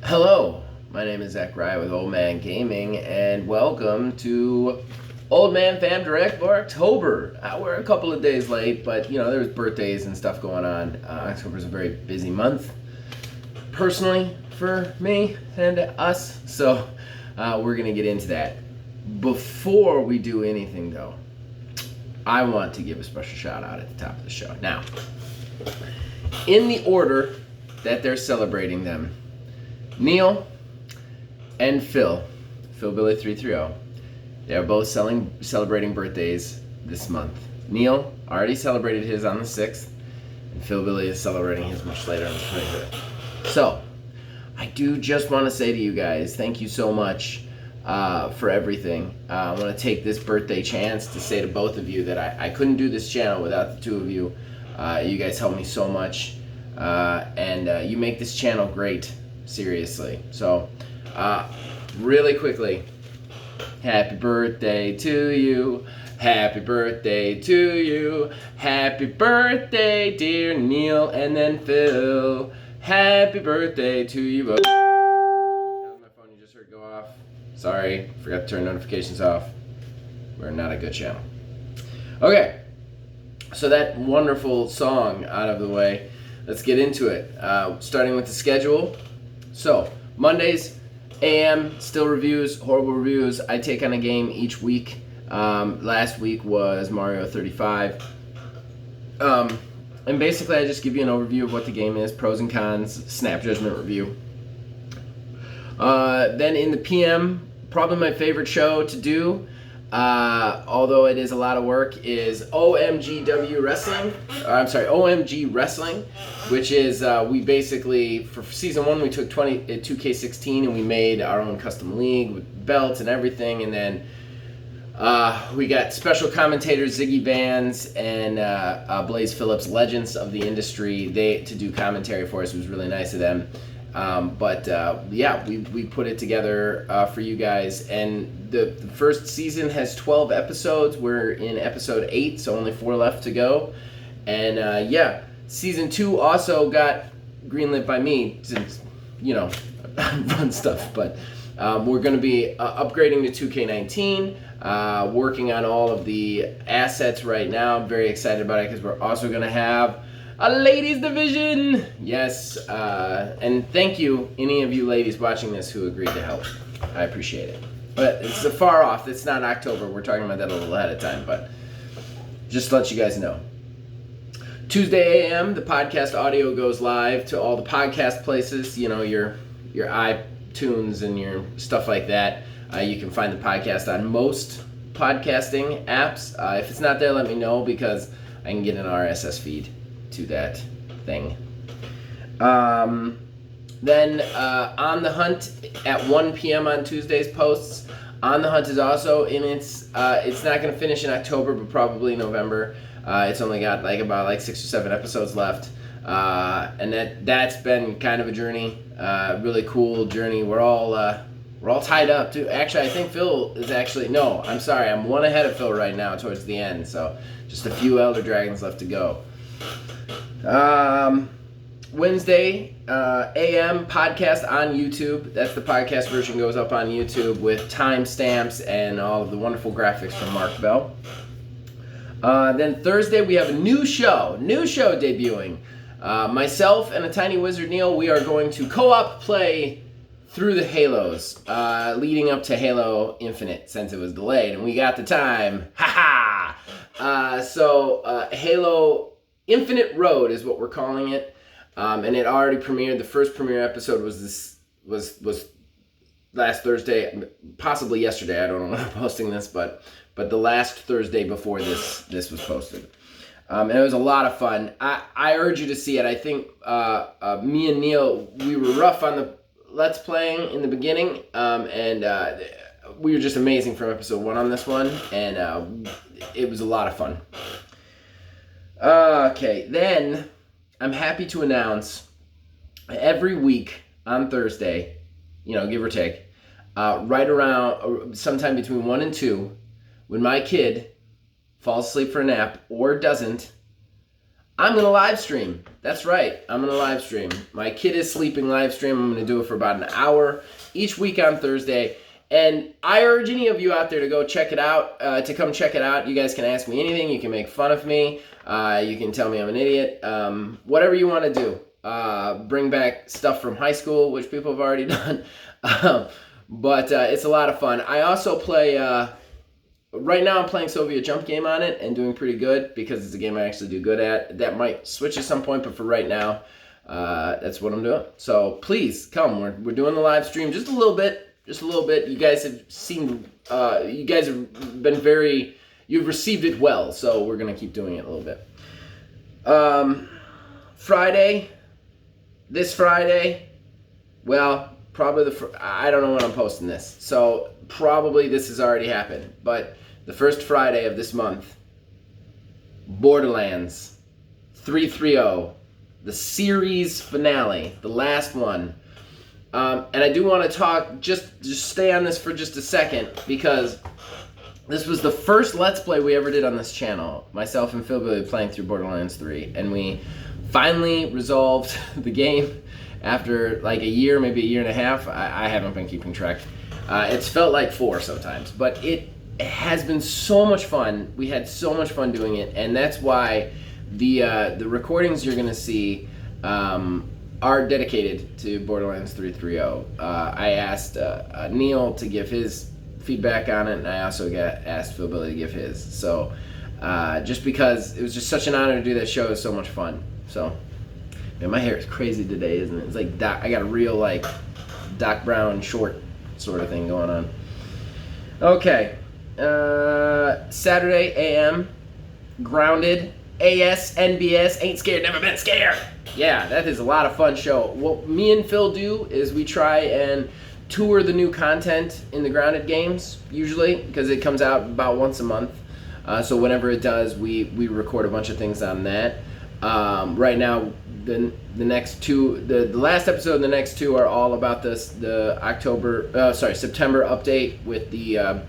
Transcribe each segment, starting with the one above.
Hello, my name is Zach Rye with Old Man Gaming, and welcome to Old Man Fam Direct for October. We're a couple of days late, but there's birthdays and stuff going on. October's a very busy month, personally, for me and us, so we're going to get into that. Before we do anything, though, I want to give a special shout out at the top of the show. Now, in the order that they're celebrating them, Neil and Phil Billy 330, they are both celebrating birthdays this month. Neil already celebrated his on the 6th, and Phil Billy is celebrating his much later on the 25th. So, I do just want to say to you guys, thank you so much for everything. I want to take this birthday chance to say to both of you that I couldn't do this channel without the two of you. You guys help me so much, and you make this channel great. Seriously. So, really quickly, happy birthday to you. Happy birthday to you. Happy birthday, dear Neil and then Phil. Happy birthday to you both. That was my phone you just heard go off. Sorry, forgot to turn notifications off. We're not a good channel. Okay, so that wonderful song out of the way, let's get into it. Starting with the schedule. So, Mondays, AM, still reviews, horrible reviews. I take on a game each week. Last week was Mario 35. And basically I just give you an overview of what the game is, pros and cons, snap judgment review. Then in the PM, probably my favorite show to do, although it is a lot of work, is OMG Wrestling, which is, we basically, for season 1, we took 2K16 and we made our own custom league with belts and everything, and then we got special commentators, Ziggy Vans and Blaze Phillips, legends of the industry, to do commentary for us. It was really nice of them. We put it together for you guys, and the first season has 12 episodes. We're in episode 8, so only 4 left to go. And season 2 also got greenlit by me, since run stuff. But we're going to be upgrading to 2K19, working on all of the assets right now. I'm very excited about it because we're also going to have a ladies division. Yes, and thank you, any of you ladies watching this who agreed to help. I appreciate it. But it's far off. It's not October. We're talking about that a little ahead of time, but just to let you guys know. Tuesday AM, the podcast audio goes live to all the podcast places, your iTunes and your stuff like that. You can find the podcast on most podcasting apps. If it's not there, let me know, because I can get an RSS feed to that thing. Then On the Hunt at 1 p.m. on Tuesdays posts. On the Hunt is also in it's not going to finish in October, but probably November. It's only got about 6 or 7 episodes left. And that's been kind of a journey, really cool journey. We're all tied up too. Actually, I think Phil is I'm sorry, I'm one ahead of Phil right now towards the end, so just a few Elder Dragons left to go. Wednesday, AM podcast on YouTube. That's the podcast version, goes up on YouTube with timestamps and all of the wonderful graphics from Mark Bell. Then Thursday, we have a new show debuting. Myself and a tiny wizard Neil, we are going to co-op play through the Halos, leading up to Halo Infinite, since it was delayed, and we got the time. So Halo Infinite Road is what we're calling it, and it already premiered. The first premiere episode was last Thursday, possibly yesterday. I don't know when I'm posting this, but the last Thursday before this was posted. And it was a lot of fun. I urge you to see it. I think me and Neil, we were rough on the Let's Playing in the beginning, and we were just amazing from episode 1 on this one, and it was a lot of fun. Okay, then I'm happy to announce every week on Thursday, give or take, right around sometime between 1 and 2, when my kid falls asleep for a nap or doesn't, I'm going to live stream. That's right. I'm going to live stream. My kid is sleeping live stream. I'm going to do it for about an hour each week on Thursday. And I urge any of you out there to go check it out, to come check it out. You guys can ask me anything. You can make fun of me. You can tell me I'm an idiot. Whatever you want to do. Bring back stuff from high school, which people have already done. But it's a lot of fun. I also play... right now I'm playing Soviet Jump Game on it and doing pretty good because it's a game I actually do good at. That might switch at some point, but for right now, that's what I'm doing. So please come. We're doing the live stream just a little bit. You guys have seen, you guys have been you've received it well, so we're going to keep doing it a little bit. This Friday, well, probably I don't know when I'm posting this, so probably this has already happened, but the first Friday of this month, Borderlands 330, the series finale, the last one. And I do want to talk, just stay on this for just a second, because this was the first Let's Play we ever did on this channel. Myself and Phil Billy playing through Borderlands 3, and we finally resolved the game after like a year, maybe a year and a half. I haven't been keeping track. It's felt like 4 sometimes, but it has been so much fun. We had so much fun doing it, and that's why the recordings you're gonna see are dedicated to Borderlands 330. I asked Neil to give his feedback on it, and I also asked Phil Billy to give his. So just because it was just such an honor to do that show, it was so much fun. So, man, my hair is crazy today, isn't it? It's like I got a real like Doc Brown short sort of thing going on. Okay, Saturday AM, Grounded, AS, NBS, Ain't Scared, Never Been Scared. Yeah, that is a lot of fun show. What me and Phil do is we try and tour the new content in the Grounded games, usually, because it comes out about once a month. So whenever it does, we record a bunch of things on that. Right now, the next two, the last episode and the next two are all about the September update with the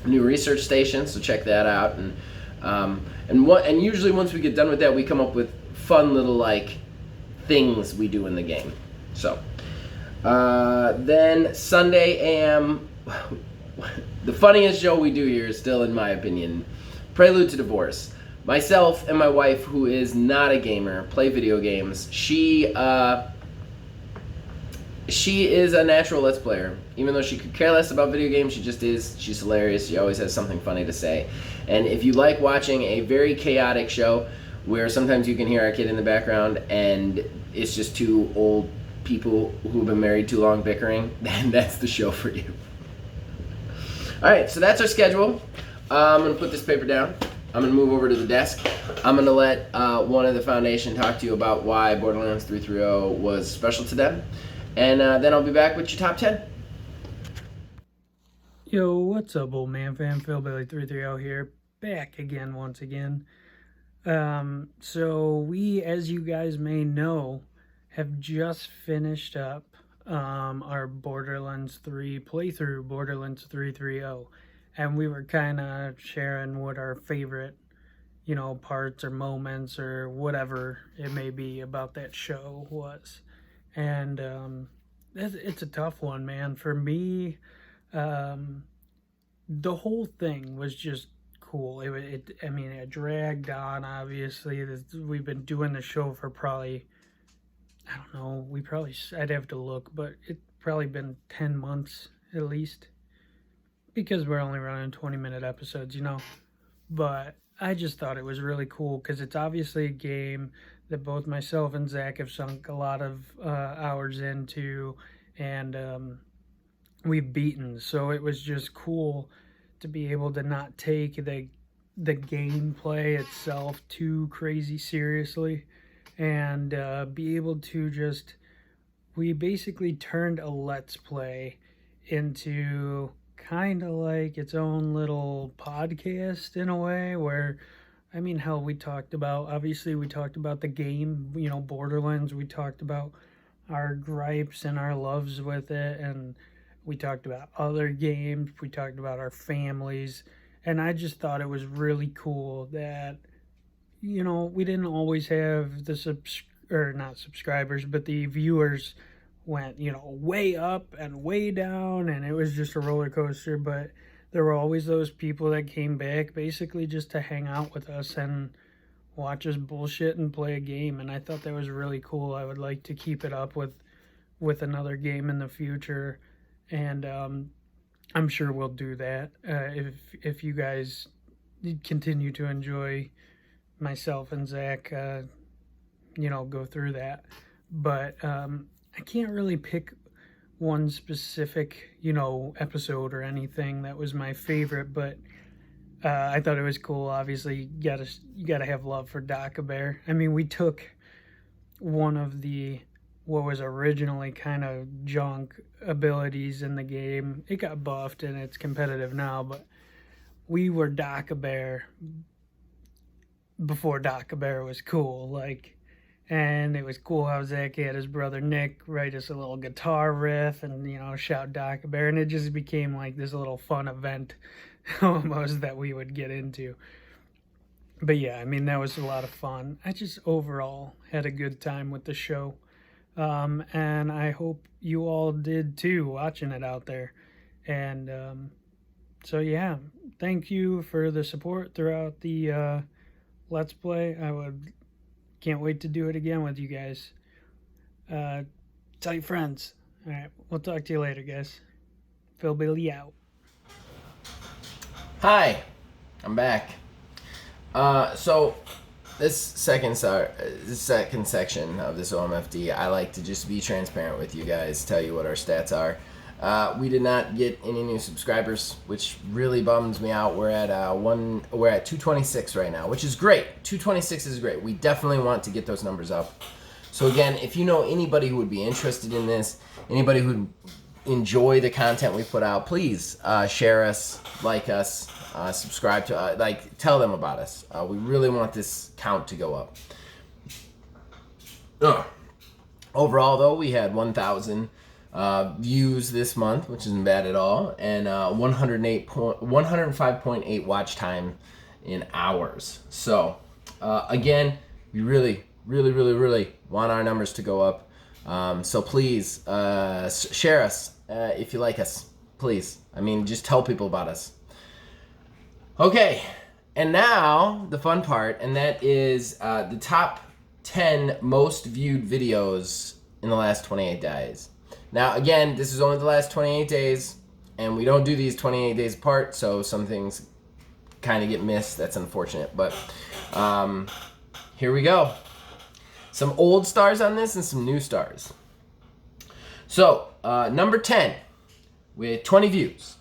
new research station. So check that out. And usually once we get done with that, we come up with fun little like things we do in the game. So then Sunday AM, the funniest show we do here is still, in my opinion, Prelude to Divorce. Myself and my wife, who is not a gamer, play video games. She is a natural Let's Player. Even though she could care less about video games, she just is. She's hilarious. She always has something funny to say. And if you like watching a very chaotic show where sometimes you can hear our kid in the background and it's just two old people who've been married too long bickering, then that's the show for you. Alright, so that's our schedule. I'm going to put this paper down. I'm going to move over to the desk. I'm going to let one of the Foundation talk to you about why Borderlands 330 was special to them. And then I'll be back with your top 10. Yo, what's up, old man fam? Phil Billy 330 here, back again once again. So we, as you guys may know, have just finished up our Borderlands 3 playthrough, Borderlands 330. And we were kind of sharing what our favorite, parts or moments or whatever it may be about that show was. And it's a tough one, man. For me, the whole thing was just cool. It dragged on, obviously. We've been doing the show for probably, I don't know, I'd have to look, but it's probably been 10 months at least. Because we're only running 20-minute episodes, But I just thought it was really cool because it's obviously a game that both myself and Zach have sunk a lot of hours into, and we've beaten. So it was just cool to be able to not take the gameplay itself too crazy seriously, and be able to we basically turned a Let's Play into kind of like its own little podcast in a way, where hell, we talked about the game, Borderlands. We talked about our gripes and our loves with it, and we talked about other games, we talked about our families, and I just thought it was really cool that we didn't always have or not subscribers, but the viewers went, way up and way down, and it was just a roller coaster. But there were always those people that came back basically just to hang out with us and watch us bullshit and play a game. And I thought that was really cool. I would like to keep it up with another game in the future, and I'm sure we'll do that if you guys continue to enjoy myself and Zach, go through that. But I can't really pick one specific, episode or anything that was my favorite. But I thought it was cool. Obviously, you gotta have love for Daka Bear. I mean, we took one of the what was originally kind of junk abilities in the game. It got buffed and it's competitive now, but we were Daka Bear before Daka Bear was cool. And it was cool how Zach had his brother Nick write us a little guitar riff and, shout Daka Bear. And it just became like this little fun event almost that we would get into. But yeah, I mean, that was a lot of fun. I just overall had a good time with the show. And I hope you all did too, watching it out there. And so, yeah, thank you for the support throughout the Let's Play. Can't wait to do it again with you guys. Tell your friends. All right, we'll talk to you later, guys. Phil Billy out. Hi, I'm back. So this second section of this OMFD, I like to just be transparent with you guys, tell you what our stats are. We did not get any new subscribers, which really bums me out. We're at 226 right now, which is great. 226 is great. We definitely want to get those numbers up. So again, if you know anybody who would be interested in this, anybody who enjoy the content we put out, please share us, like us, subscribe to, tell them about us. We really want this count to go up. Overall, though, we had 1,000 views this month, which isn't bad at all, and 105.8 watch time in hours. So, again, we really want our numbers to go up. So please share us if you like us. Please. I mean, just tell people about us. Okay, and now the fun part, and that is the top 10 most viewed videos in the last 28 days. Now, again, this is only the last 28 days, and we don't do these 28 days apart, so some things kind of get missed. That's unfortunate, but here we go. Some old stars on this and some new stars. So, number 10 with 20 views.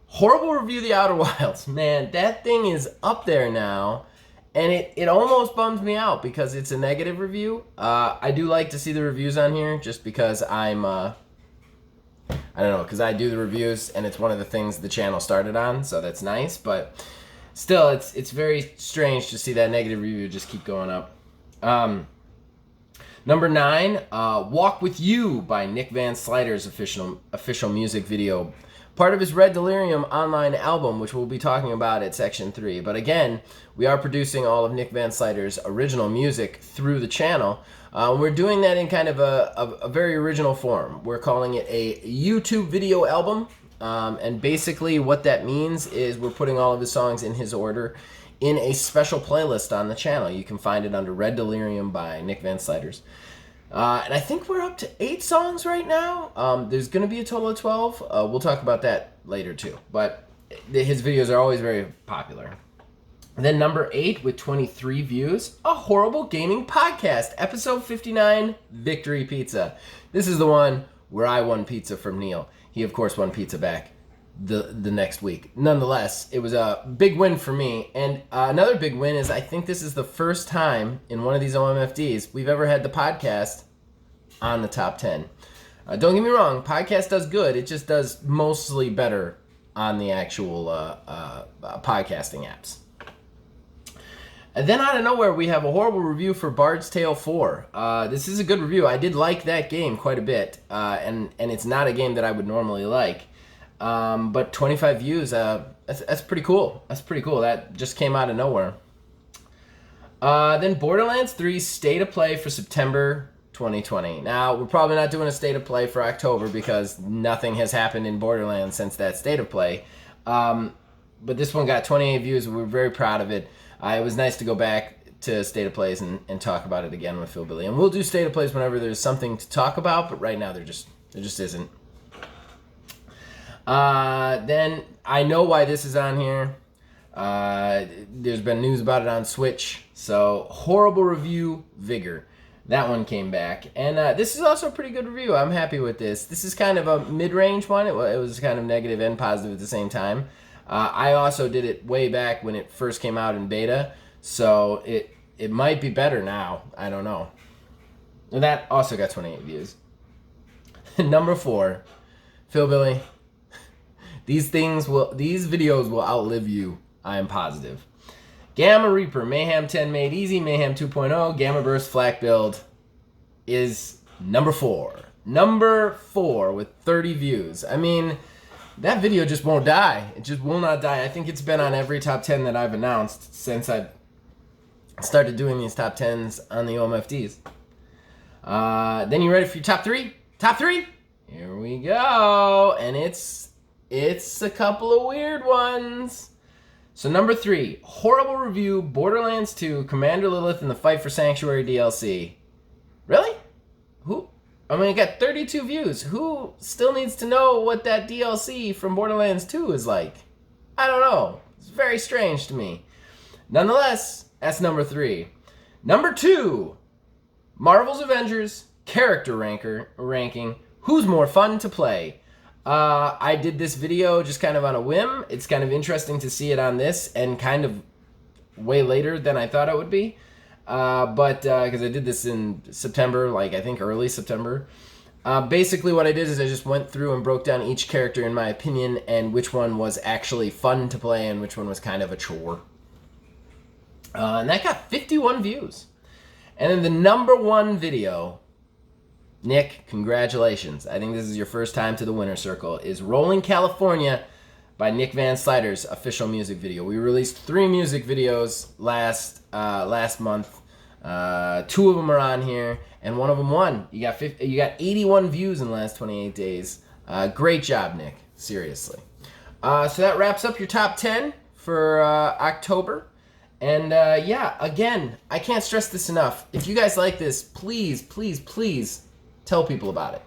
Horrible Review of the Outer Wilds. Man, that thing is up there now, and it almost bums me out because it's a negative review. I do like to see the reviews on here just because I'm, I don't know, because I do the reviews, and it's one of the things the channel started on, so that's nice, but still, it's very strange to see that negative review just keep going up. Number 9, Walk With You by Nick Van Slyter's official music video. Part of his Red Delirium online album, which we'll be talking about at Section 3. But again, we are producing all of Nick Van Slyter's original music through the channel. We're doing that in kind of a very original form. We're calling it a YouTube video album. And basically what that means is we're putting all of his songs in his order in a special playlist on the channel. You can find it under Red Delirium by Nick Van Slyter's. And I think we're up to 8 songs right now. There's going to be a total of 12. We'll talk about that later too. But his videos are always very popular. Then number 8 with 23 views, A Horrible Gaming Podcast, episode 59, Victory Pizza. This is the one where I won pizza from Neil. He, of course, won pizza back the next week. Nonetheless, it was a big win for me. And another big win is I think this is the first time in one of these OMFDs we've ever had the podcast on the top 10. Don't get me wrong, podcast does good. It just does mostly better on the actual podcasting apps. And then out of nowhere, we have a horrible review for Bard's Tale 4. This is a good review. I did like that game quite a bit, and it's not a game that I would normally like. But 25 views, that's pretty cool. That's pretty cool. That just came out of nowhere. Then Borderlands 3 State of Play for September 2020. Now, we're probably not doing a State of Play for October because nothing has happened in Borderlands since that State of Play. But this one got 28 views. We were very proud of it. It was nice to go back to State of Plays and talk about it again with Phil Billy. And we'll do State of Plays whenever there's something to talk about, but right now there just isn't. Then I know why this is on here. There's been news about it on Switch. So, horrible review, Vigor. That one came back. And this is also a pretty good review. I'm happy with this. This is kind of a mid-range one. It was kind of negative and positive at the same time. I also did it way back when it first came out in beta. So, it might be better now. I don't know. And that also got 28 views. Number 4, Phil Billy. These videos will outlive you. I am positive. Gamma Reaper, Mayhem 10 Made Easy, Mayhem 2.0, Gamma Burst Flak Build is number 4. Number 4 with 30 views. I mean, that video just won't die. It just will not die. I think it's been on every top 10 that I've announced since I've started doing these top 10s on the OMFDs. Then you ready for your top 3? Top 3? Here we go. And it's a couple of weird ones. So number 3, horrible review, Borderlands 2, Commander Lilith and the Fight for Sanctuary DLC. Really? Who? I mean, it got 32 views. Who still needs to know what that DLC from Borderlands 2 is like? I don't know. It's very strange to me. Nonetheless, that's number 3. Number 2, Marvel's Avengers, character ranking, who's more fun to play? I did this video just kind of on a whim. It's kind of interesting to see it on this and kind of way later than I thought it would be. But because I did this in September, like I think early September. Basically what I did is I just went through and broke down each character in my opinion and which one was actually fun to play and which one was kind of a chore. And that got 51 views. And then the number 1 video, Nick, congratulations. I think this is your first time to the winner's circle, is Rolling California by Nick Van Slyter's official music video. We released 3 music videos last month. 2 of them are on here, and one of them won. You got 81 views in the last 28 days. Great job, Nick. Seriously. So that wraps up your top 10 for October. And yeah, again, I can't stress this enough. If you guys like this, please, please, please tell people about it.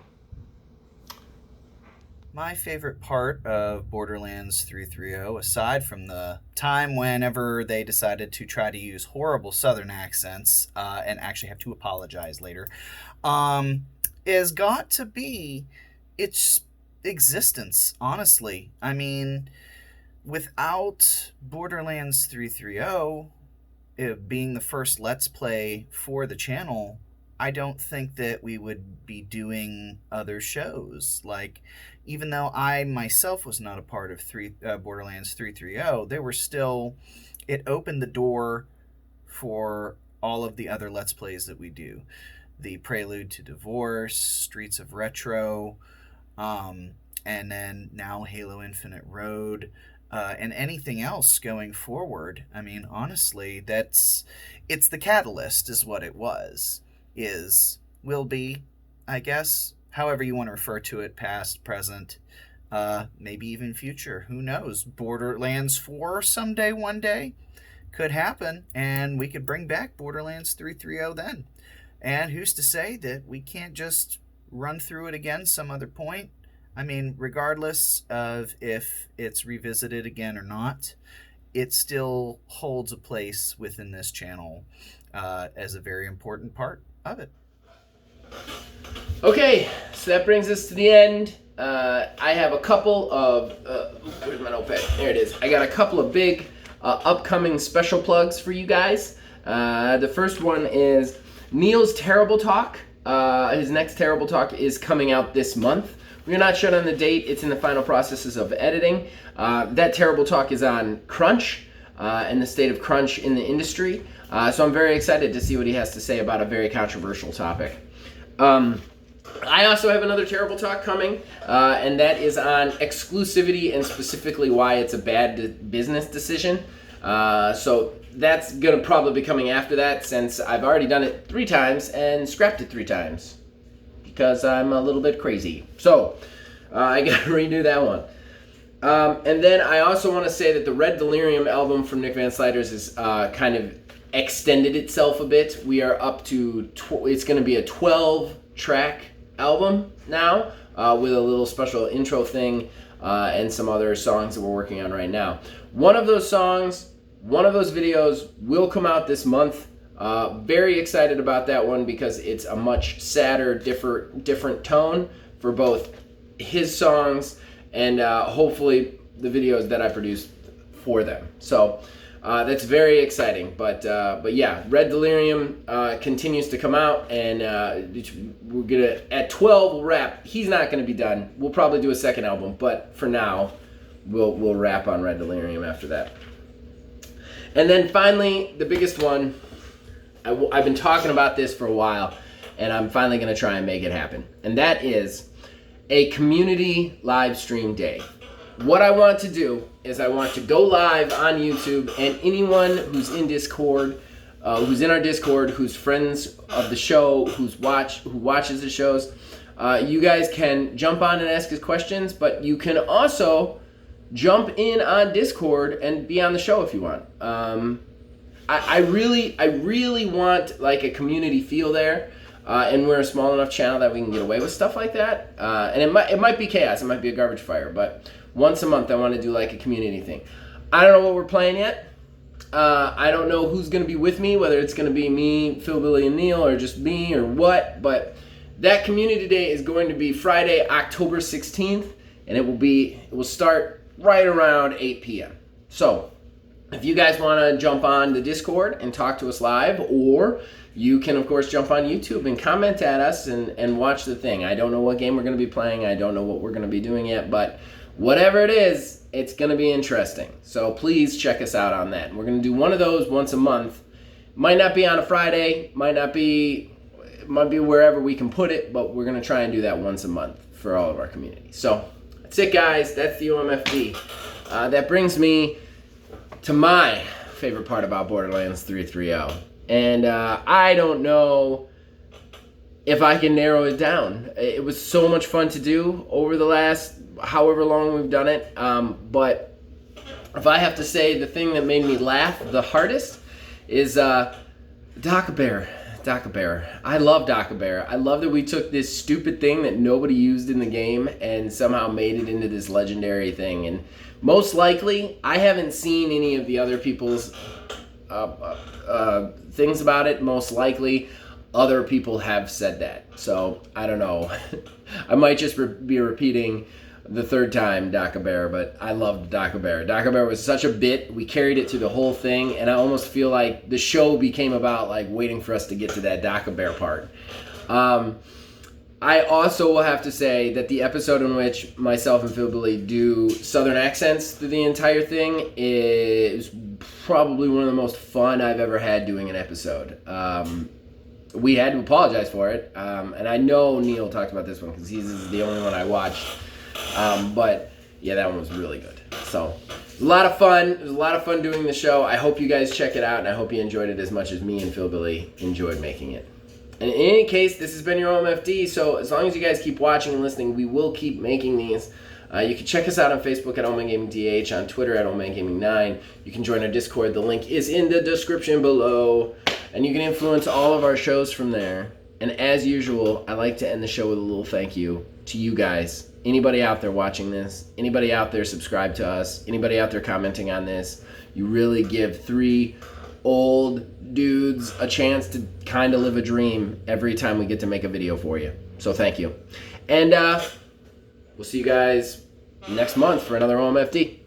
My favorite part of Borderlands 3.3.0, aside from the time whenever they decided to try to use horrible Southern accents and actually have to apologize later, is got to be its existence, honestly. I mean, without Borderlands 3.3.0 it being the first Let's Play for the channel, I don't think that we would be doing other shows. Like, even though I myself was not a part of Borderlands 3.3.0, there were still, it opened the door for all of the other Let's Plays that we do. The Prelude to Divorce, Streets of Retro, and then now Halo Infinite Road, and anything else going forward. I mean, honestly, it's the catalyst is what it was. Will be, I guess, however you want to refer to it, past, present, maybe even future. Who knows? Borderlands 4 someday, one day, could happen, and we could bring back Borderlands 3.3.0 then. And who's to say that we can't just run through it again some other point? I mean, regardless of if it's revisited again or not, it still holds a place within this channel as a very important part of it. Okay, so that brings us to the end. I have a couple of where's my notepad? There it is. I got a couple of big upcoming special plugs for you guys. The first one is Neil's Terrible Talk. His next Terrible Talk is coming out this month. We're not sure on the date. It's in the final processes of editing. That Terrible Talk is on crunch and the state of crunch in the industry. So I'm very excited to see what he has to say about a very controversial topic. I also have another Terrible Talk coming, and that is on exclusivity and specifically why it's a bad business decision. So that's going to probably be coming after that, since I've already done it 3 times and scrapped it 3 times because I'm a little bit crazy. So I got to redo that one. And then I also want to say that the Red Delirium album from Nick Van Sliders is kind of extended itself a bit. We are up to, it's going to be a 12-track album now, with a little special intro thing and some other songs that we're working on right now. One of those songs, one of those videos will come out this month. Very excited about that one because it's a much sadder, different tone for both his songs and hopefully the videos that I produced for them. So that's very exciting. But yeah, Red Delirium continues to come out, and we're gonna, at 12 we'll wrap. He's not gonna be done. We'll probably do a second album, but for now we'll wrap on Red Delirium after that. And then finally, the biggest one, I've been talking about this for a while, and I'm finally gonna try and make it happen, and that is a community live stream day. What I want to do is I want to go live on YouTube, and anyone who's in Discord, who's in our Discord, who's friends of the show, who watches the shows, you guys can jump on and ask us questions, but you can also jump in on Discord and be on the show if you want. I really want like a community feel there. And we're a small enough channel that we can get away with stuff like that. And it might be chaos, it might be a garbage fire, but once a month I want to do like a community thing. I don't know what we're playing yet. I don't know who's going to be with me, whether it's going to be me, Phil, Billy, and Neil, or just me, or what. But that community day is going to be Friday, October 16th, and it will start right around 8 p.m. So if you guys want to jump on the Discord and talk to us live, or you can, of course, jump on YouTube and comment at us and watch the thing. I don't know what game we're going to be playing. I don't know what we're going to be doing yet, but whatever it is, it's going to be interesting. So please check us out on that. We're going to do one of those once a month. Might not be on a Friday, might be wherever we can put it, but we're going to try and do that once a month for all of our community. So that's it, guys. That's the OMFD. That brings me to my favorite part about Borderlands 3.3.0. And I don't know if I can narrow it down. It was so much fun to do over the last however long we've done it. But if I have to say the thing that made me laugh the hardest is Dock-a-Bear. I love Dock-a-Bear. I love that we took this stupid thing that nobody used in the game and somehow made it into this legendary thing. And most likely, I haven't seen any of the other people's things about it. Most likely other people have said that, so I don't know. I might just be repeating the third time Dock-a-Bear, but I loved Dock-a-Bear. Dock-a-Bear was such a bit. We carried it through the whole thing, and I almost feel like the show became about like waiting for us to get to that Dock-a-Bear part. I also will have to say that the episode in which myself and Phil Billy do Southern accents through the entire thing is probably one of the most fun I've ever had doing an episode. We had to apologize for it, and I know Neil talked about this one because he's the only one I watched. But yeah, that one was really good. So it was a lot of fun. It was a lot of fun doing the show. I hope you guys check it out, and I hope you enjoyed it as much as me and Phil Billy enjoyed making it. And in any case, this has been your OMFD, so as long as you guys keep watching and listening, we will keep making these. You can check us out on Facebook at OldManGamingDH, on Twitter at OldManGaming9. You can join our Discord. The link is in the description below. And you can influence all of our shows from there. And as usual, I like to end the show with a little thank you to you guys. Anybody out there watching this, anybody out there subscribed to us, anybody out there commenting on this, you really give 3 old dudes a chance to kind of live a dream every time we get to make a video for you. So thank you. And we'll see you guys next month for another OMFD.